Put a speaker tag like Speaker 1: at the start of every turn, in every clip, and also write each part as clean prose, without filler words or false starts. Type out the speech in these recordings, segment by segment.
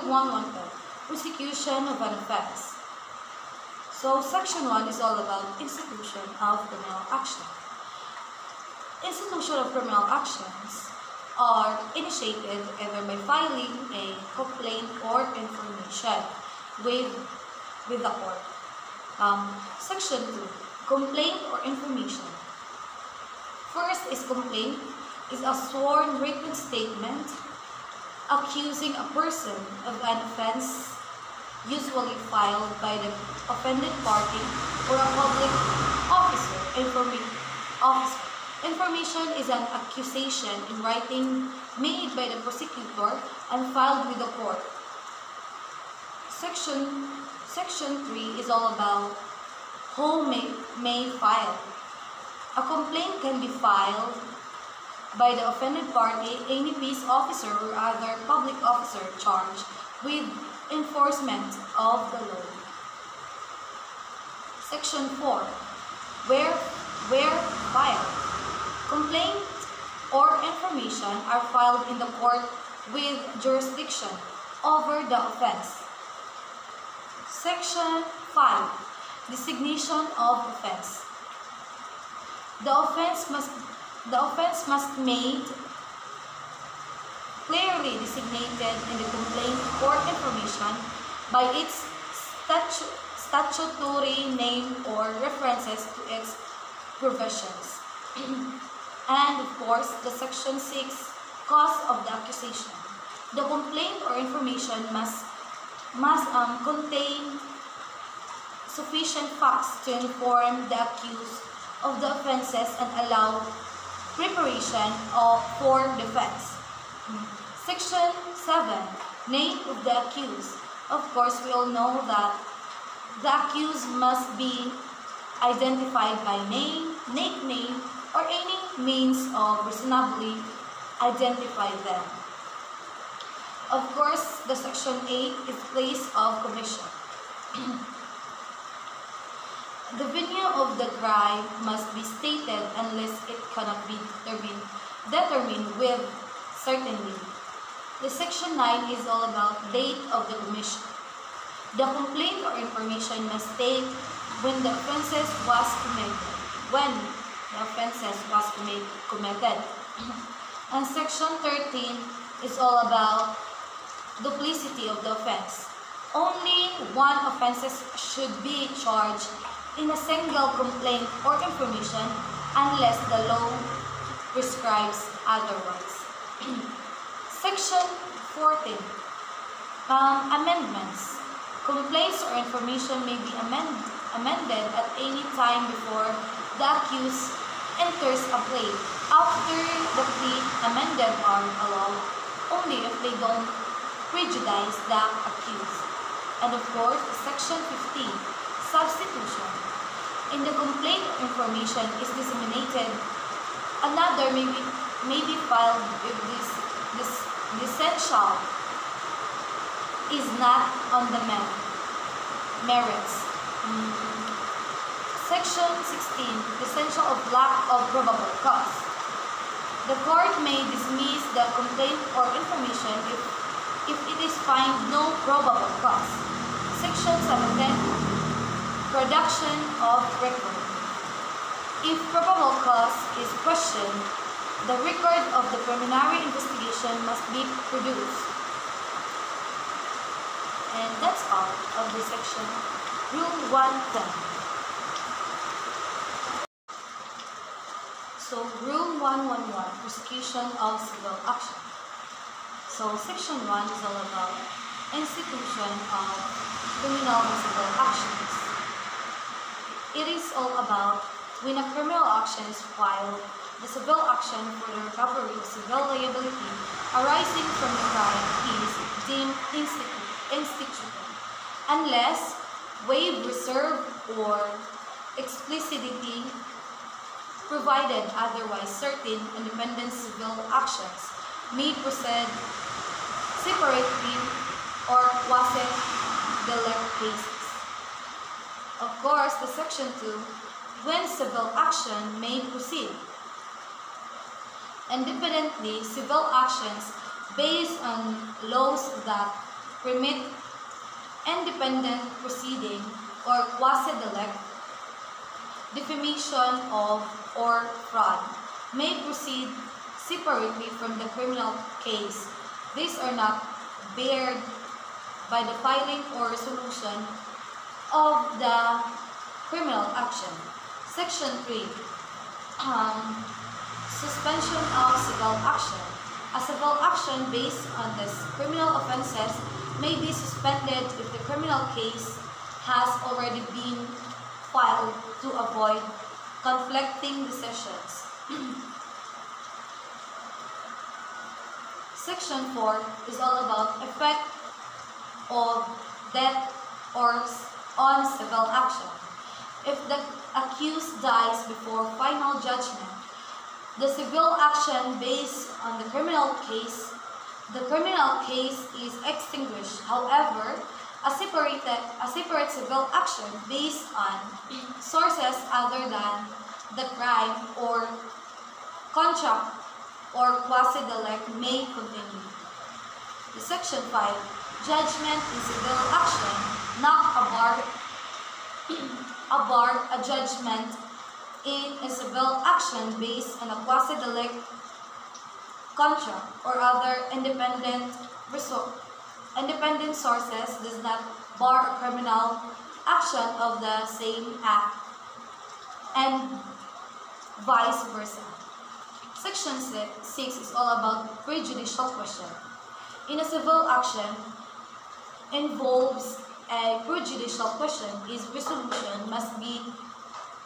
Speaker 1: Rule 112, prosecution of an offense. So Section 1 is all about institution of criminal action. Institution of criminal actions are initiated either by filing a complaint or information with the court. Section 2, complaint or information. First is complaint is a sworn written statement accusing a person of an offense usually filed by the offended party or a public officer. Information is an accusation in writing made by the prosecutor and filed with the court. Section 3 is all about who may file. A complaint can be filed by the offended party, any peace officer or other public officer charged with enforcement of the law. Section 4. Where filed. Complaint or information are filed in the court with jurisdiction over the offense. Section 5. Designation of offense. The offense must made clearly designated in the complaint or information by its statutory name or references to its provisions. And of course, the Section 6, cause of the accusation. The complaint or information must contain sufficient facts to inform the accused of the offenses and allow preparation for defense. Section 7, name of the accused. Of course, we all know that the accused must be identified by name, nickname, or any means of reasonably identify them. Of course, the Section 8 is place of commission. The venue of the crime must be stated unless it cannot be determined with certainty. The Section 9 is all about date of the commission. The complaint or information must state when the offenses was committed. And Section 13 is all about duplicity of the offense. Only one offense should be charged in a single complaint or information unless the law prescribes otherwise. Section 14. Amendments. Complaints or information may be amended at any time before the accused enters a plea. After the plea, amended are allowed only if they don't prejudice the accused. And of course, Section 15, substitution. In the complaint or information is disseminated, another may be filed if this essential is not on the merits. Section 16, essential of lack of probable cause. The court may dismiss the complaint or information if it is find no probable cause. Section 17, production of record. If probable cause is questioned, the record of the preliminary investigation must be produced. And that's all of this section. Rule 110. So, Rule 111, prosecution of civil action. So, Section 1 is all about institution of criminal and civil actions. It is all about when a criminal action is filed, the civil action for the recovery of civil liability arising from the crime is deemed instituted, unless waived, reserved, or explicitly provided otherwise. Certain independent civil actions may proceed separately or quasi-dilect cases. Of course, the Section 2, when civil action may proceed independently, civil actions based on laws that permit independent proceeding or quasi-delict, defamation of or fraud may proceed separately from the criminal case. These are not barred by the filing or resolution of the criminal action. Section 3. Suspension of civil action. A civil action based on these criminal offenses may be suspended if the criminal case has already been filed to avoid conflicting decisions. Section 4 is all about effect of death or on civil action. If the accused dies before final judgment, the civil action based on the criminal case is extinguished. However, a separate civil action based on sources other than the crime or contract or quasi-delict may continue. Section 5. Judgment in civil action not bar a judgment in a civil action based on a quasi-delict contract or other independent sources does not bar a criminal action of the same act and vice versa. Section 6 is all about prejudicial question. In a civil action involves a prejudicial question, its resolution must be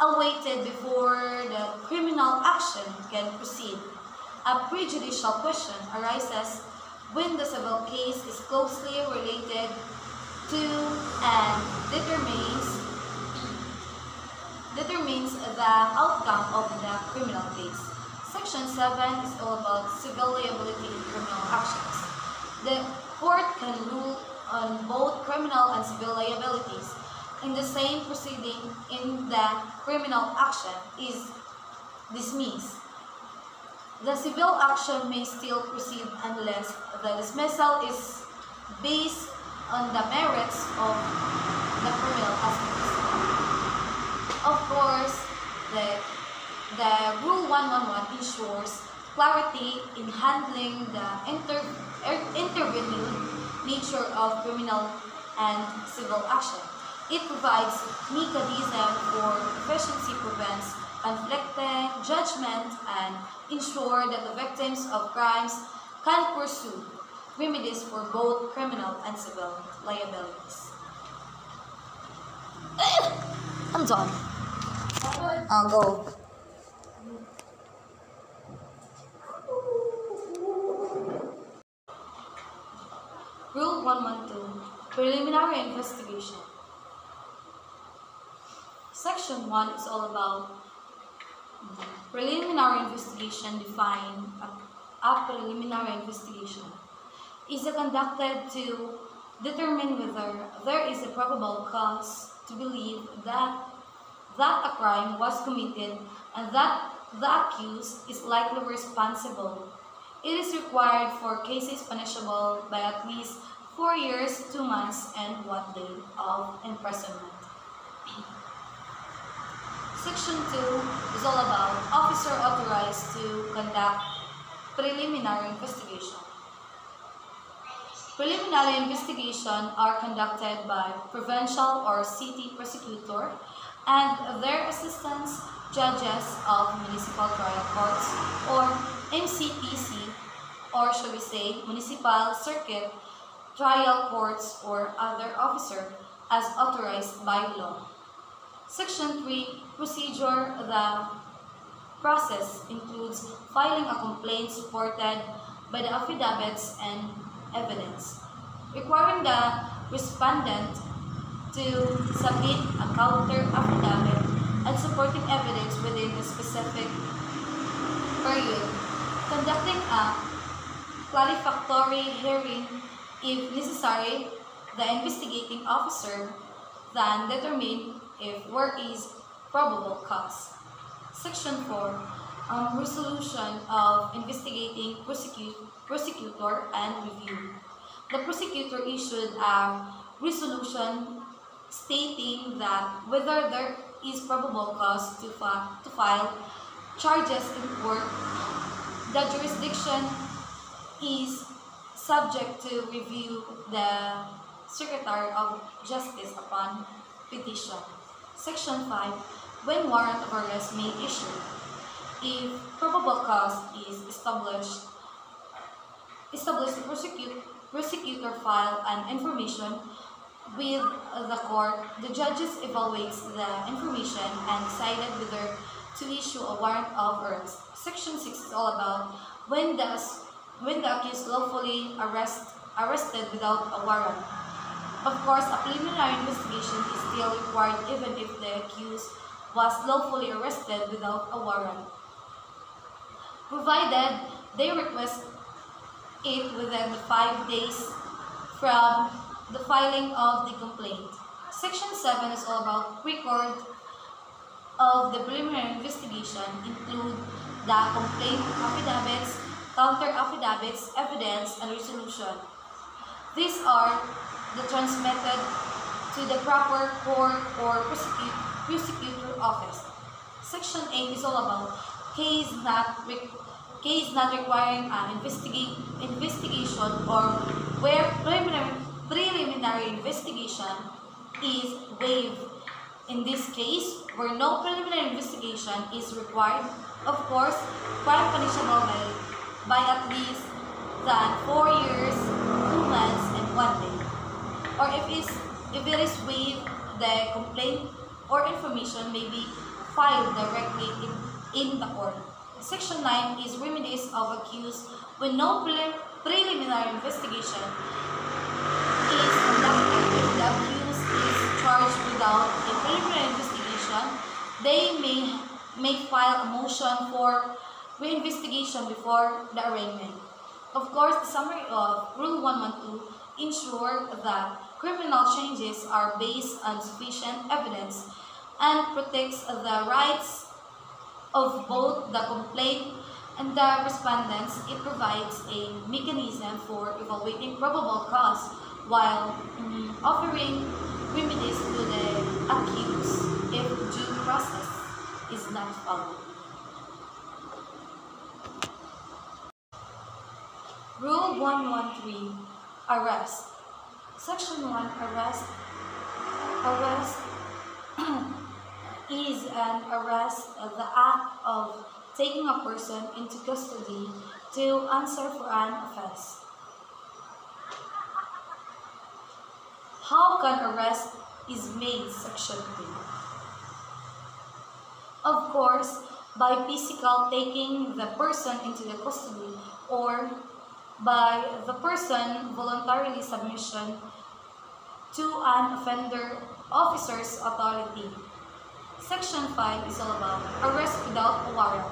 Speaker 1: awaited before the criminal action can proceed. A prejudicial question arises when the civil case is closely related to and determines the outcome of the criminal case. Section 7 is all about civil liability in criminal actions. The court can rule on both criminal and civil liabilities in the same proceeding in the criminal action is dismissed. The civil action may still proceed unless the dismissal is based on the merits of the criminal aspects. Of course, the Rule 111 ensures clarity in handling the intervened nature of criminal and civil action. It provides mechanism for efficiency, prevents conflicting judgment, and ensure that the victims of crimes can pursue remedies for both criminal and civil liabilities. I'm done. I'll go. Rule 112, Preliminary Investigation. Section 1 is all about preliminary investigation. Define a preliminary investigation is conducted to determine whether there is a probable cause to believe that a crime was committed and that the accused is likely responsible. It is required for cases punishable by at least 4 years, 2 months, and 1 day of imprisonment. Section 2 is all about officer authorized to conduct preliminary investigation. Preliminary investigations are conducted by provincial or city prosecutor and their assistants, judges of municipal trial courts or MCTC, or shall we say municipal circuit trial courts, or other officer as authorized by law. Section 3, Procedure. The process includes filing a complaint supported by the affidavits and evidence, requiring the respondent to submit a counter affidavit and supporting evidence within a specific period, conducting a qualificatory hearing if necessary. The investigating officer then determine if there is probable cause. Section 4, Resolution of Investigating Prosecutor and Review. the prosecutor issued a resolution stating that whether there is probable cause to file charges in court, the jurisdiction is subject to review the Secretary of Justice upon petition. Section 5. When warrant of arrest may issue. If probable cause is established, the prosecutor file an information with the court. The judges evaluates the information and decided whether to issue a warrant of arrest. Section 6 is all about when the accused lawfully arrested without a warrant. Of course, a preliminary investigation is still required even if the accused was lawfully arrested without a warrant, provided they request it within the 5 days from the filing of the complaint. Section 7 is all about record of the preliminary investigation, include the complaint affidavits, counter affidavits, evidence, and resolution. These are transmitted to the proper court or prosecutor office. Section 8 is all about case not requiring an investigation or where preliminary investigation is waived. In this case, where no preliminary investigation is required, of course, crime punishable by at least than 4 years, 2 months, and 1 day. Or if it is waived, the complaint or information may be filed directly in the court. Section 9 is remedies of accused when no preliminary investigation is conducted. If the accused is charged without a preliminary investigation, they may file a motion for reinvestigation before the arraignment. Of course, the summary of Rule 112 ensures that criminal charges are based on sufficient evidence and protects the rights of both the complainant and the respondents. It provides a mechanism for evaluating probable cause while offering remedies to the accused if due process is not followed. Rule 113. Arrest. Section 1. Arrest is an arrest of the act of taking a person into custody to answer for an offense. How can arrest is made? Section 2. Of course, by physical taking the person into the custody or by the person voluntarily submission to an offender officer's authority. Section 5 is all about arrest without a warrant.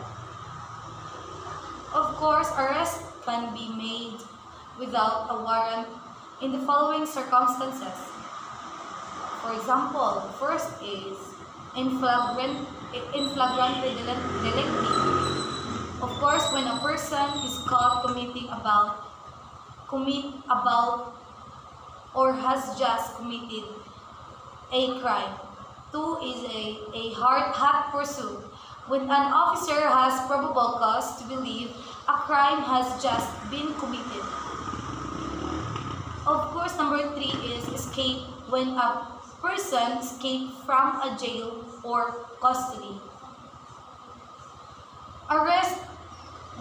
Speaker 1: Of course, arrest can be made without a warrant in the following circumstances. For example, first is in flagrante delicti. Of course, when a person is caught commit about or has just committed a crime. 2 is a hot pursuit. When an officer has probable cause to believe a crime has just been committed. Of course, number 3 is escape. When a person escapes from a jail or custody. Arrest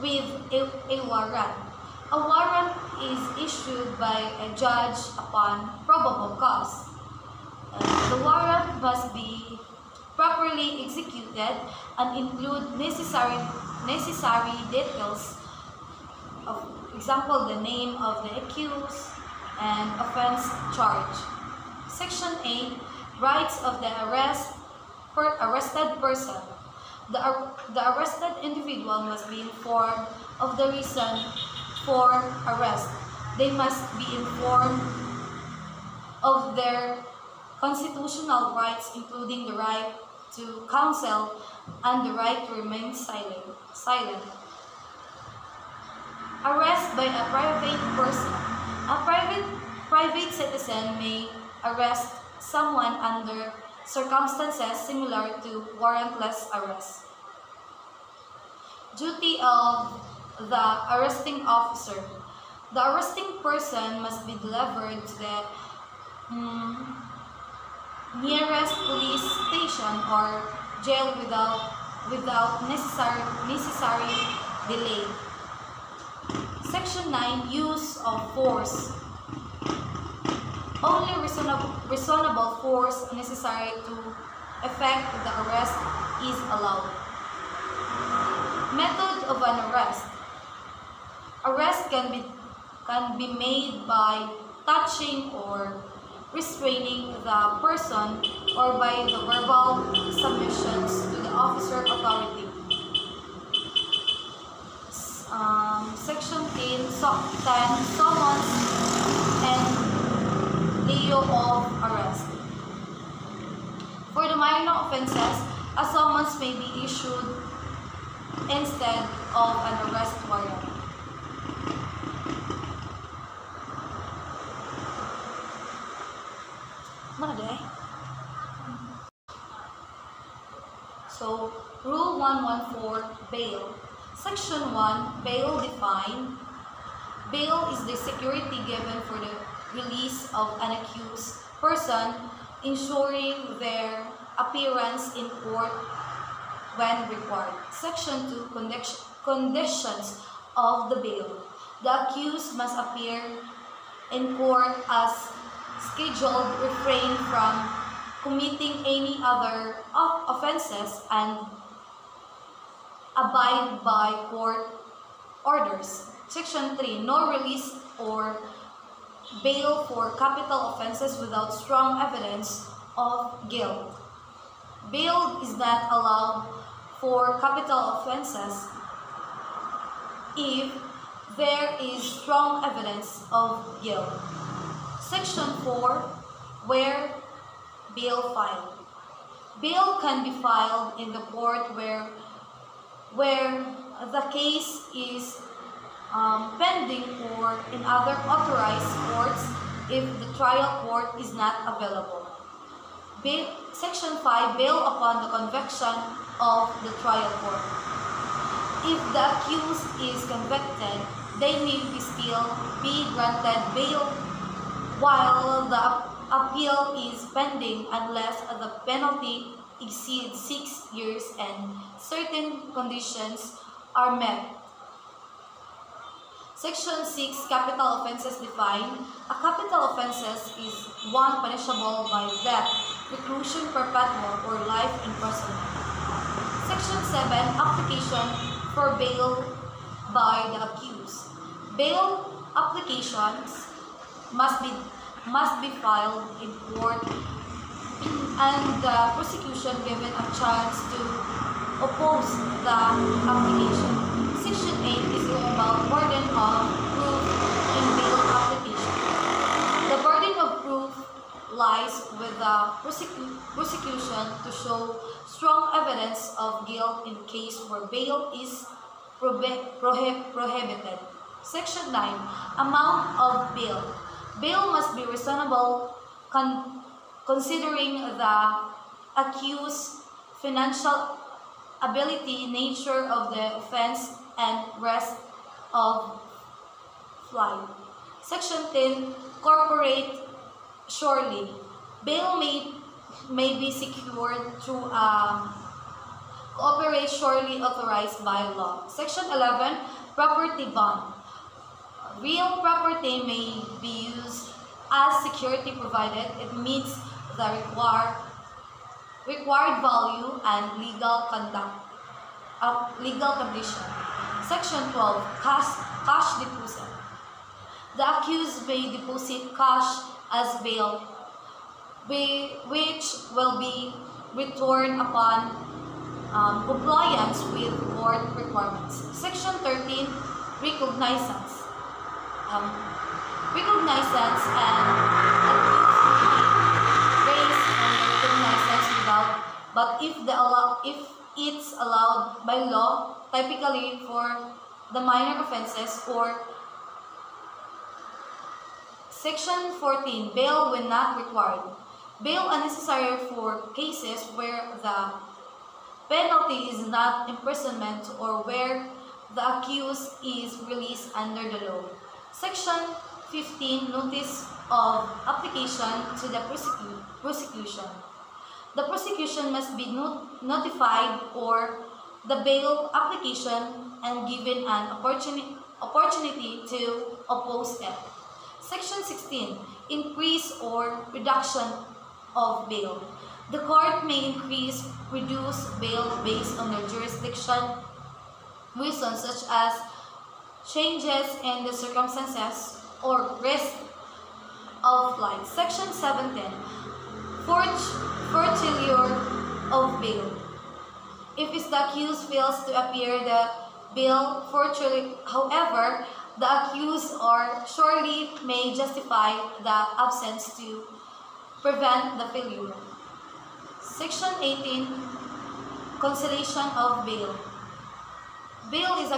Speaker 1: with a warrant. A warrant is issued by a judge upon probable cause. The warrant must be properly executed and include necessary details. Of example, the name of the accused and offense charge. Section 8. Rights of the arrested person. The arrested individual must be informed of the reason for arrest. They must be informed of their constitutional rights, including the right to counsel and the right to remain silent. Arrest by a private person. A private citizen may arrest someone under circumstances similar to warrantless arrest. Duty of the arresting officer. The arresting person must be delivered to the nearest police station or jail without necessary delay. Section 9. Use of force. Only reasonable force necessary to effect the arrest is allowed. Method of an arrest. Arrest can be made by touching or restraining the person or by the verbal submissions to the officer authority. Section 10. Summons and lieu of arrest. For the minor offenses, a summons may be issued instead of an arrest warrant. So, Rule 114, Bail. Section 1, Bail defined. Bail is the security given for the release of an accused person, ensuring their appearance in court when required. Section 2, Conditions of the bail. The accused must appear in court as scheduled, refrain from committing any other offenses, and abide by court orders. Section 3. No release or bail for capital offenses without strong evidence of guilt. Bail is not allowed for capital offenses if there is strong evidence of guilt. Section 4. Where bail filed. Bail can be filed in the court where the case is pending or in other authorized courts if the trial court is not available. Section 5. Bail upon the conviction of the trial court. If the accused is convicted, they may still be granted bail while the appeal is pending unless the penalty exceeds 6 years and certain conditions are met. Section 6. Capital offenses defined. A capital offense is one punishable by death, reclusion perpetual, or life imprisonment. Section 7. Application for bail by the accused. Bail applications must be filed in court and the prosecution given a chance to oppose the application. Section 8 is about burden of proof in bail application. The burden of proof lies with the prosecution to show strong evidence of guilt in case where bail is prohibited. Section 9. Amount of bail. Bail must be reasonable considering the accused's financial ability, nature of the offense, and risk of flight. Section 10. Corporate surely. Bail may be secured through a corporate surely authorized by law. Section 11. Property bond. Real property may be used as security provided it meets the required value and legal condition. Section 12. Cash deposit. The accused may deposit cash as bail, which will be returned upon compliance with court requirements. Section 13. Recognizance. Recognizance and accused raised on the recognizance without, but if it's allowed by law, typically for the minor offenses or Section 14. Bail when not required. Bail unnecessary for cases where the penalty is not imprisonment or where the accused is released under the law. Section 15. Notice of application to the prosecution. The prosecution must be notified or the bail application and given an opportunity to oppose it. Section 16. Increase or reduction of bail. The court may increase, reduce bail based on their jurisdiction, reasons such as changes in the circumstances or risk of flight. Section 17. Forfeiture of bail. If the accused fails to appear, the bail forfeiture, however, the accused or surely may justify the absence to prevent the failure. Section 18. Cancellation of bail. Bail is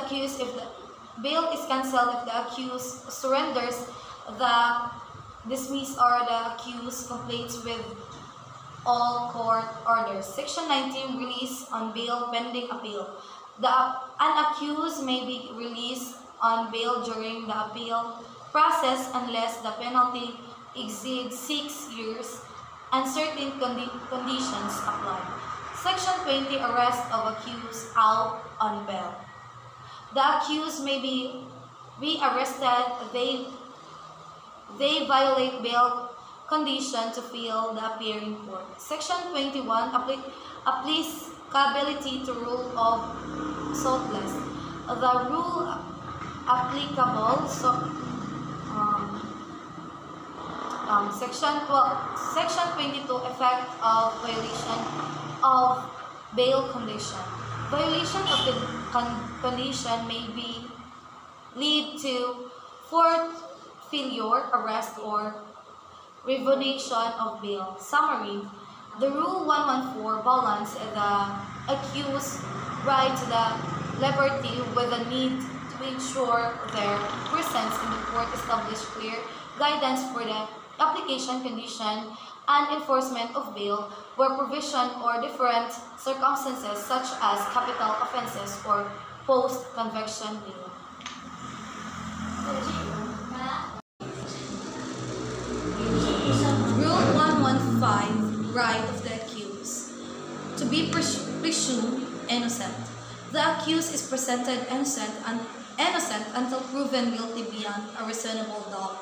Speaker 1: cancelled if the accused surrenders the dismissed or the accused complies with all court orders. Section 19. Release on bail pending appeal. An accused may be released on bail during the appeal process unless the penalty exceeds 6 years and certain conditions apply. Section 20. Arrest of accused out on bail. The accused may be arrested. They violate bail condition to fail the appear in court. Section 21. Applicability to rule of saltless. The rule applicable Section 22. Effect of violation of bail condition. Violation of the condition may lead to forfeiture, arrest, or revocation of bail. Summary. The Rule 114 balance the accused's right to the liberty with the need to ensure their presence in the court, establish clear guidance for the application, condition, and enforcement of bail where provision or different circumstances such as capital offenses or post-conviction bail. Rule 115. Right of the accused. To be presumed innocent. The accused is presented innocent until proven guilty beyond a reasonable doubt.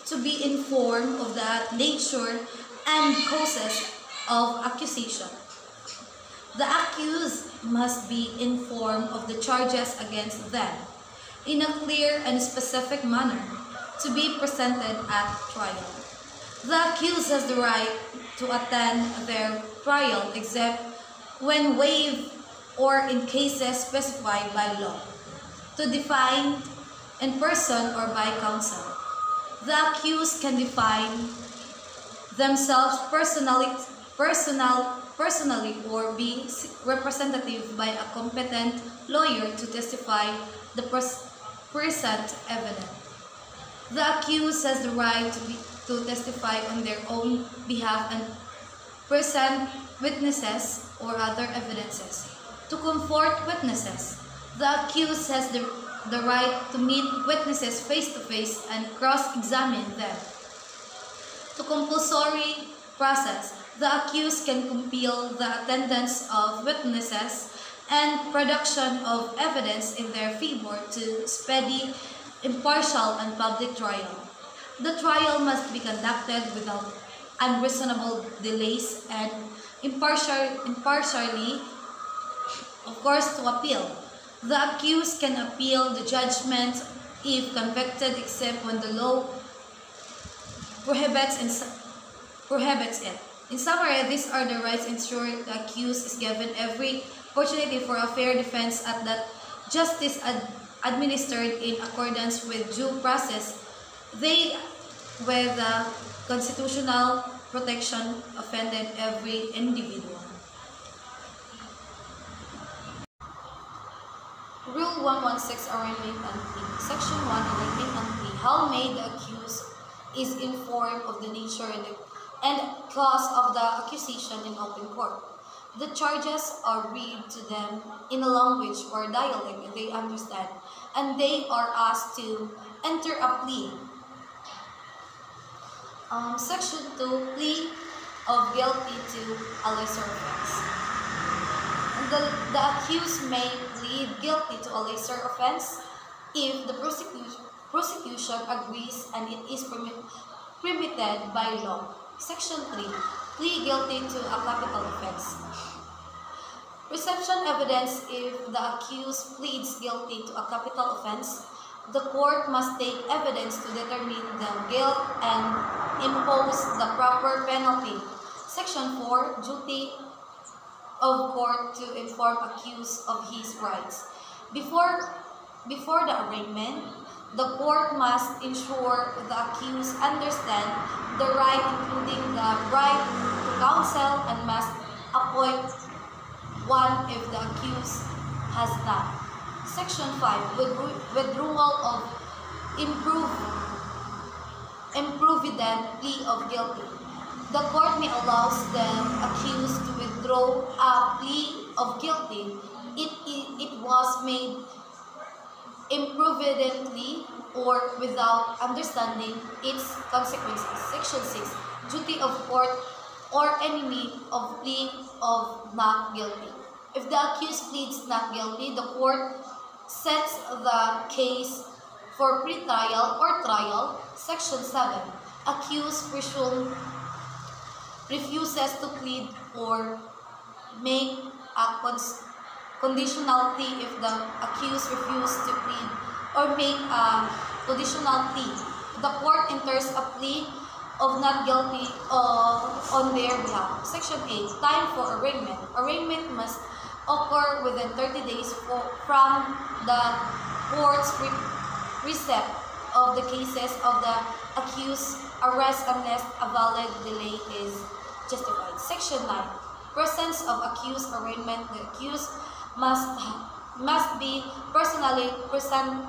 Speaker 1: To be informed of the nature and causes of accusation. The accused must be informed of the charges against them in a clear and specific manner to be presented at trial. The accused has the right to attend their trial except when waived or in cases specified by law, to define in person or by counsel. The accused can define themselves personally or be representative by a competent lawyer to testify the present evidence. The accused has the right to testify on their own behalf and present witnesses or other evidences. To comfort witnesses, the accused has the right to meet witnesses face-to-face and cross-examine them. To compulsory process, the accused can compel the attendance of witnesses and production of evidence in their favor to speedy, impartial, and public trial. The trial must be conducted without unreasonable delays and impartially, of course, to appeal. The accused can appeal the judgment if convicted except when the law prohibits it. In summary, these are the rights ensured the accused is given every opportunity for a fair defense at that justice administered in accordance with due process. They, with the constitutional protection, offended every individual. Rule 116. Arraignment and plea. Section 1. Arraignment and plea. How may the accused is informed of the nature and cause of the accusation in open court. The charges are read to them in a language or dialect they understand, and they are asked to enter a plea. Section 2, plea of guilty to a lesser offense. The accused may plead guilty to a lesser offense if the prosecution agrees and it is permitted by law. Section 3, plea guilty to a capital offense. Reception evidence. If the accused pleads guilty to a capital offense, the court must take evidence to determine the guilt and impose the proper penalty. Section 4, duty of court to inform accused of his rights. Before the arraignment, the court must ensure the accused understand the right, including the right to counsel, and must appoint one if the accused has not. Section 5, withdrawal of improvident plea of guilty. The court may allow the accused to withdraw a plea of guilty if it was made improvidently or without understanding its consequences. Section 6, duty of court or enemy of plea of not guilty. If the accused pleads not guilty, the court sets the case for pre-trial or trial. Section 7, accused presumed refuses to plead or make a conditional plea. If the accused refuses to plead or make a conditional plea, the court enters a plea of not guilty on their behalf. Section 8, time for arraignment. Arraignment must occur within 30 days from the court's receipt of the cases of the accused arrest unless a valid delay is justified. Section 9, presence of accused arraignment. The accused must be personally present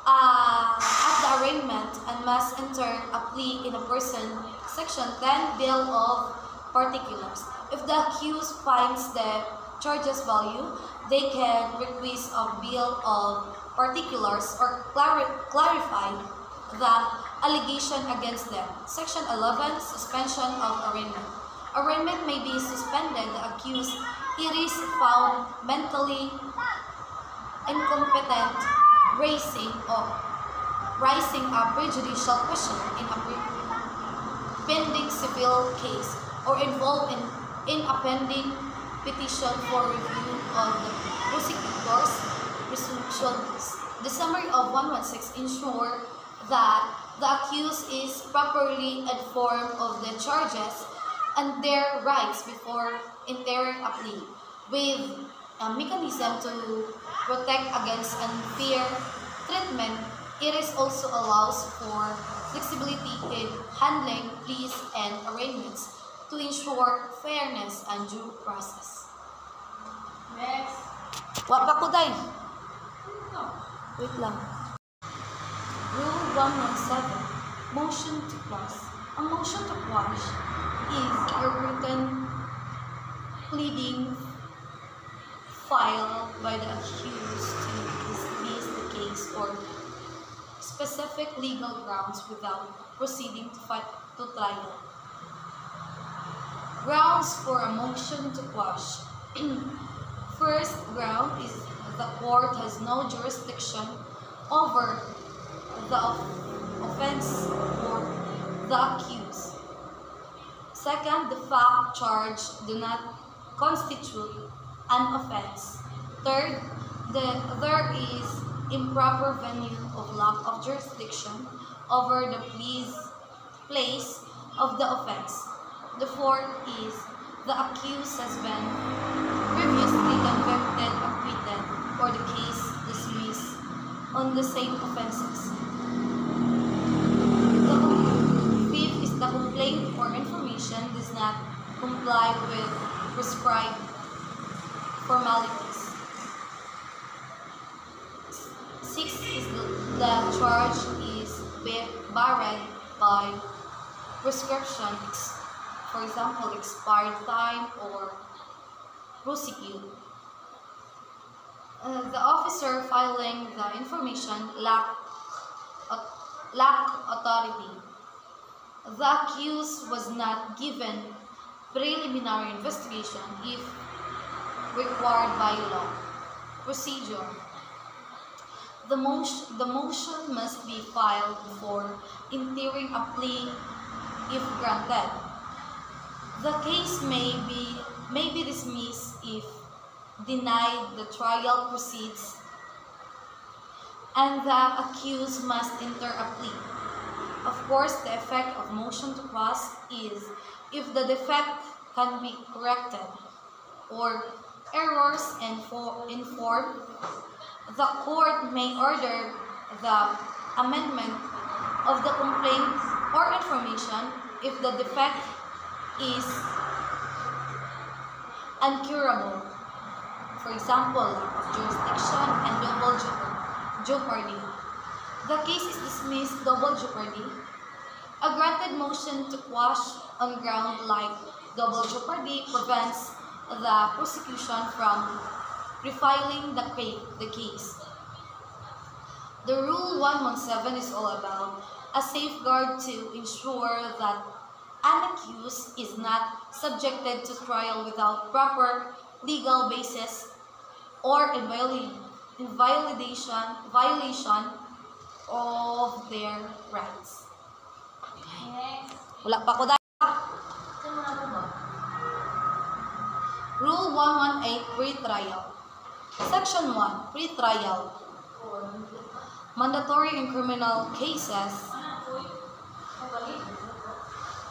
Speaker 1: at the arraignment and must enter a plea in a person. Section 10, bill of particulars. If the accused finds the charges value, they can request a bill of particulars or clarify the allegation against them. Section 11, suspension of arraignment. Arraignment may be suspended. The accused is found mentally incompetent, raising a prejudicial question in a pending civil case or involved in a pending petition for review of the prosecutor's resolutions. The summary of 116 ensures that the accused is properly informed of the charges and their rights before entering a plea, with a mechanism to protect against unfair treatment. It is also allows for flexibility in handling pleas and arraignments to ensure fairness and due process.
Speaker 2: Next.
Speaker 1: Wa pa ko day. Wait lang. Rule 117. Motion to quash. A motion to quash is a written pleading filed by the accused to dismiss the case for specific legal grounds without proceeding to trial. Grounds for a motion to quash. First ground is the court has no jurisdiction over the offense or the accused. Second, the fact charged do not constitute an offense. Third, there is improper venue of lack of jurisdiction over the place of the offense. The fourth is the accused has been previously convicted, acquitted, or the case dismissed on the same offenses. The fifth is the complaint or information does not comply with prescribed formalities. Sixth is the charge is barred by by prescription, for example, expired time or prosecute. The officer filing the information lack authority. The accused was not given preliminary investigation if required by law. Procedure. The motion must be filed before entering a plea if granted. The case may be dismissed if denied. The trial proceeds and the accused must enter a plea. Of course, the effect of motion to quash is if the defect can be corrected or errors in form, the court may order the amendment of the complaint or information if the defect is incurable. For example, lack of jurisdiction and double jeopardy. The case is dismissed double jeopardy. A granted motion to quash on ground like double jeopardy prevents the prosecution from refiling the case. The Rule 117 is all about a safeguard to ensure that an accused is not subjected to trial without proper legal basis or in violation of their rights.
Speaker 2: Next.
Speaker 1: Wala pa ko dahil. Rule 118, Pre-Trial. Section 1, Pre-Trial. Mandatory in criminal cases.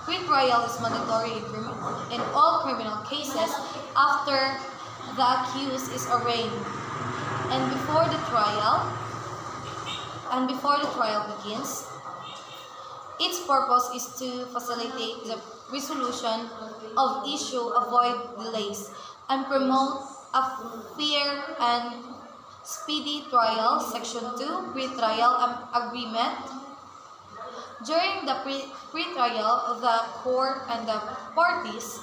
Speaker 1: Pre-trial is mandatory in all criminal cases after the accused is arraigned and before the trial begins. Its purpose is to facilitate the resolution of issue, avoid delays, and promote a fair and speedy trial. Section 2, Pre-Trial Agreement. During the pre-trial, the court and the parties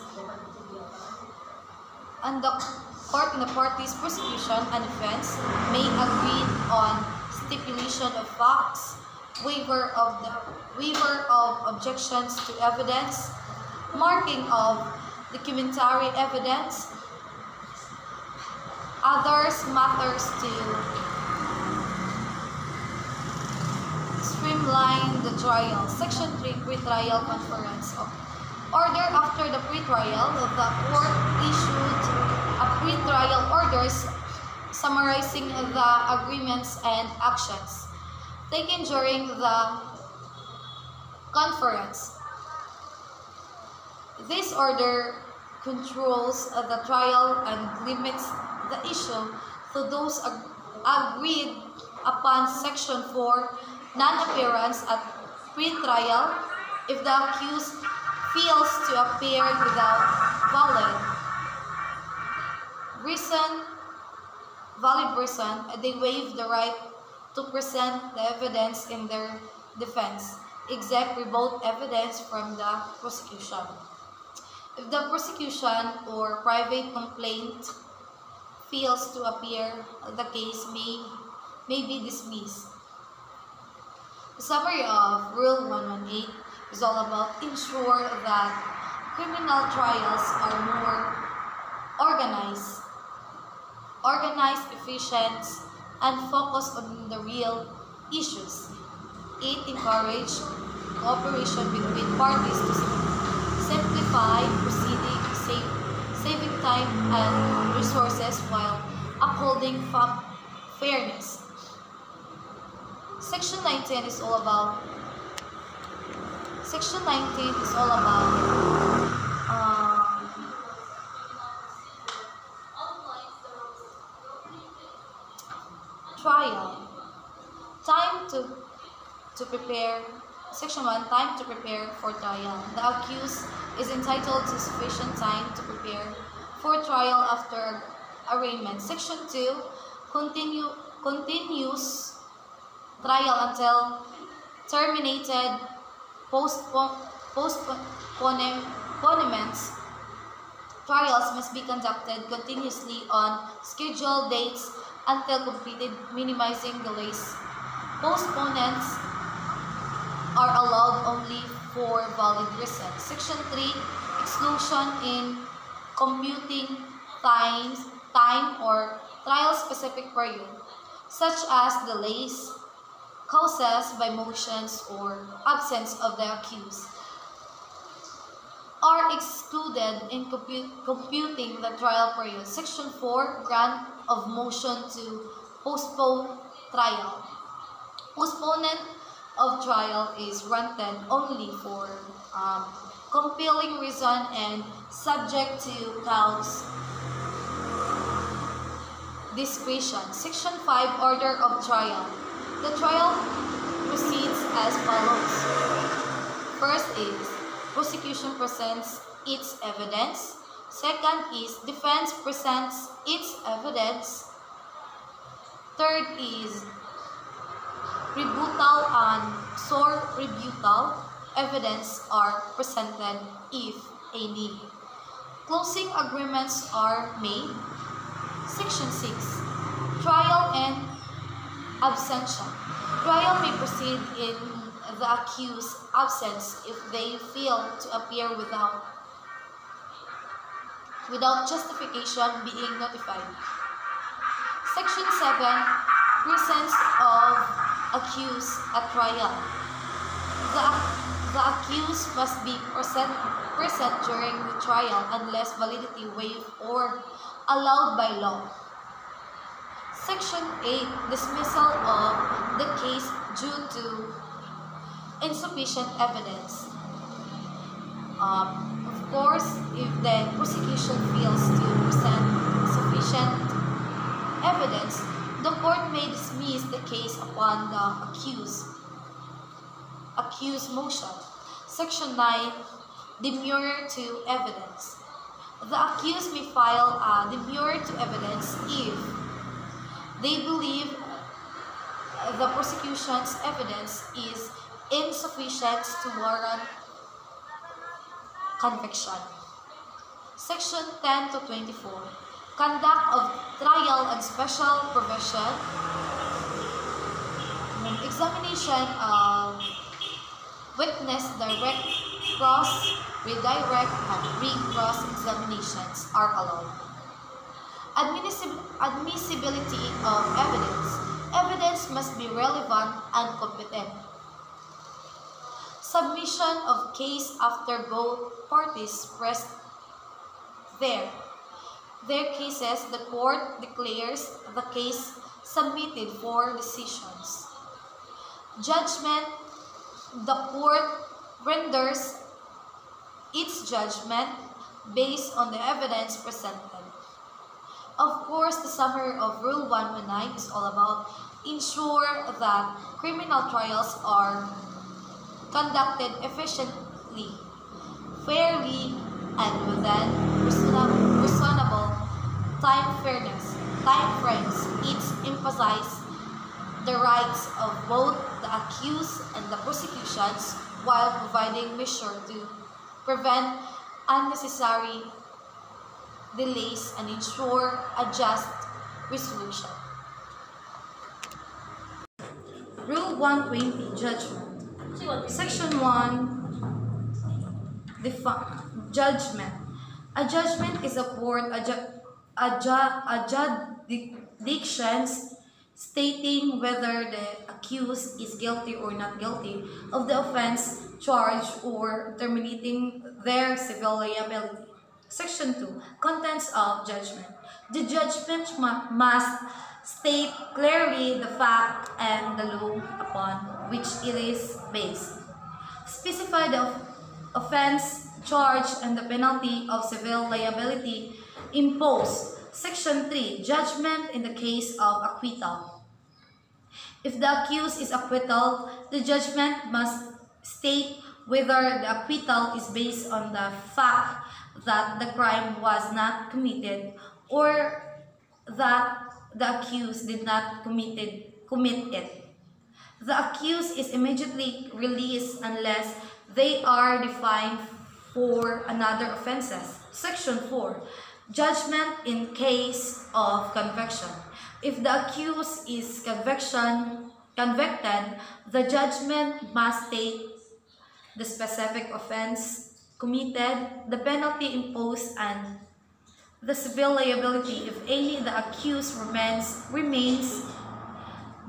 Speaker 1: prosecution and defense may agree on stipulation of facts, waiver of objections to evidence, marking of documentary evidence, others matters to streamline the trial. Section 3, Pre-Trial Conference. Order. After the pre-trial, the court issued a pre-trial orders summarizing the agreements and actions taken during the conference. This order controls the trial and limits the issue to those agreed upon. Section 4, non-appearance at pre-trial. If the accused fails to appear without valid reason, they waive the right to present the evidence in their defense, except rebut evidence from the prosecution. If the prosecution or private complaint fails to appear, the case may be dismissed. The summary of Rule 118 is all about ensure that criminal trials are more organized, efficient, and focused on the real issues. It encourages cooperation between parties to simplify proceedings, saving time and resources while upholding fairness. Section 19 is all about trial. Time to prepare. Section 1, time to prepare for trial. The accused is entitled to sufficient time to prepare for trial after arraignment. Section 2, continuous trial until terminated postponements, trials must be conducted continuously on scheduled dates until completed, minimizing delays. Postponements are allowed only for valid reasons. Section 3, exclusion in computing time or trial-specific period, such as delays caused by motions or absence of the accused, are excluded in computing the trial period. Section 4, grant of motion to postpone trial. Postponement of trial is granted only for compelling reason and subject to counts discretion. Section 5, order of trial. The trial proceeds as follows. First is prosecution presents its evidence. Second is defense presents its evidence. Third is rebuttal and sore rebuttal evidence are presented if any. Closing agreements are made. Section 6. Trial and abstention. Trial may proceed in the accused's absence if they fail to appear without justification being notified. Section 7. Presence of accused at trial. The accused must be present during the trial unless validity waived or allowed by law. Section 8. Dismissal of the case due to insufficient evidence. Of course, if the prosecution fails to present sufficient evidence, the court may dismiss the case upon the accused motion. Section 9. Demurrer to evidence. The accused may file a demurrer to evidence if they believe the prosecution's evidence is insufficient to warrant conviction. Section 10 to 24. Conduct of trial and special provision. Examination of witness, direct, cross, redirect, and re-cross examinations are allowed. Admissibility of evidence. Evidence must be relevant and competent. Submission of case after both parties pressed their cases, the court declares the case submitted for decisions. Judgment. The court renders its judgment based on the evidence presented. Of course, the summary of Rule 119 is all about ensure that criminal trials are conducted efficiently, fairly, and within reasonable time frames. It emphasizes the rights of both the accused and the prosecutions while providing measures to prevent unnecessary delays and ensure a just resolution. Rule 120, Judgment. Section 1, Judgment. A judgment is a court jurisdictions stating whether the accused is guilty or not guilty of the offense charged or terminating their civil liability. Section 2. Contents of judgment. The judgment must state clearly the fact and the law upon which it is based. Specify the offense charged and the penalty of civil liability imposed. Section 3. Judgment in the case of acquittal. If the accused is acquitted, the judgment must state whether the acquittal is based on the fact that the crime was not committed or that the accused did not commit it. the accused is immediately released unless they are defined for another offenses. Section 4. Judgment in case of conviction. If the accused is convicted, the judgment must state the specific offense committed, the penalty imposed, and the civil liability if any the accused remains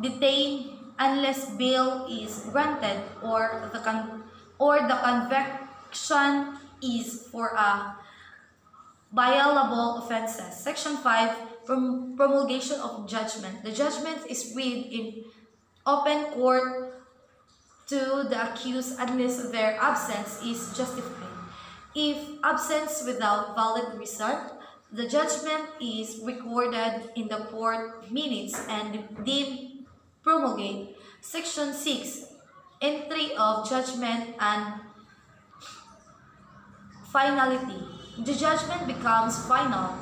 Speaker 1: detained unless bail is granted or the conviction is for a violable offenses. Section 5. Promulgation of judgment. The judgment is read in open court to the accused unless their absence is justified. If absence without valid reason, the judgment is recorded in the court minutes and deemed promulgate. Section 6. Entry of judgment and finality. The judgment becomes final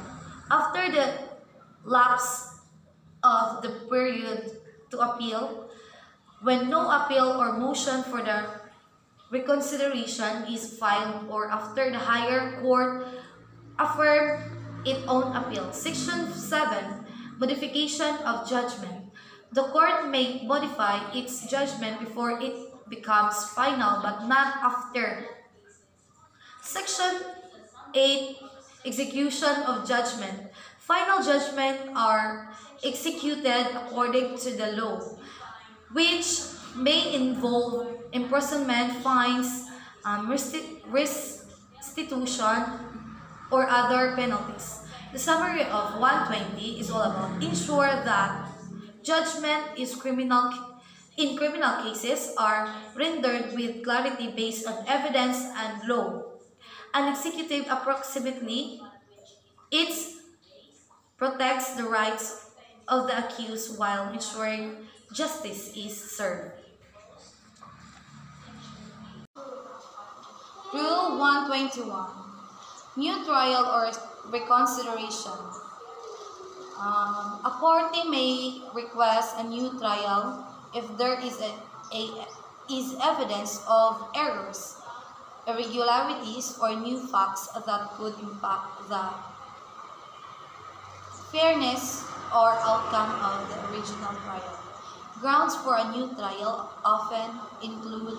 Speaker 1: after the lapse of the period to appeal, when no appeal or motion for the reconsideration is filed, or after the higher court affirm its own appeal. Section 7. Modification of judgment. The court may modify its judgment before it becomes final, but not after. Section 8. Execution of judgment. Final judgments are executed according to the law, which may involve imprisonment, fines, restitution, or other penalties. The summary of 120 is all about ensure that judgment in criminal cases are rendered with clarity based on evidence and law, and executive approximately. It protects the rights of the accused while ensuring justice is served. Rule 121. New trial or reconsideration. A party may request a new trial if there is evidence of errors, irregularities, or new facts that could impact the fairness or outcome of the original trial. Grounds for a new trial often include: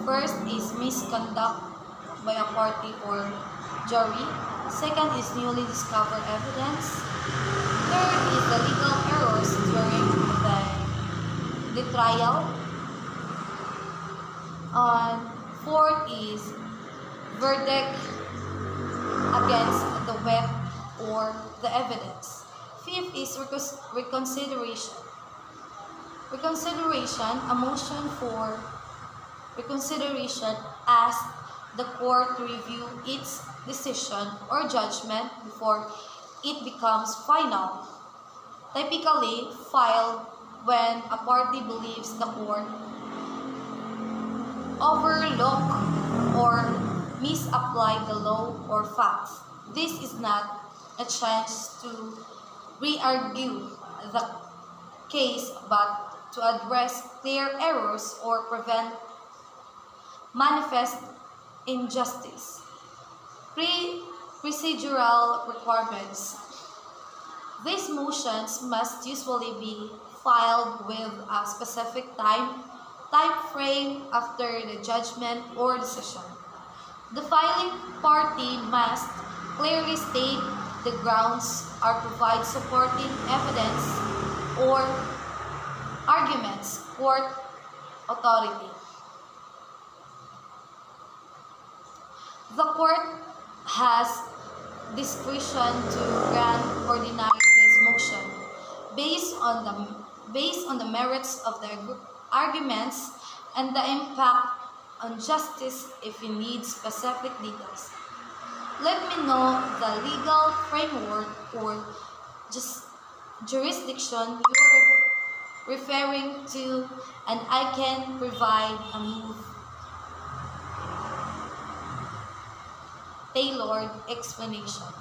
Speaker 1: first is misconduct by a party or jury. Second is newly discovered evidence. Third is the legal errors during the trial. Fourth is verdict against the witness or the evidence. Fifth is reconsideration. Reconsideration, a motion for reconsideration asks the court to review its decision or judgment before it becomes final. Typically filed when a party believes the court overlooked or misapplied the law or facts. This is not a chance to re-argue the case, but to address clear errors or prevent manifest injustice. Procedural requirements. These motions must usually be filed with a specific time frame after the judgment or decision. The filing party must clearly state the grounds or provide supporting evidence or arguments. Court authority. The court has discretion to grant or deny this motion based on the merits of the arguments and the impact on justice if you need specific details. Let me know the legal framework or jurisdiction you're referring to, and I can provide a more tailored explanation.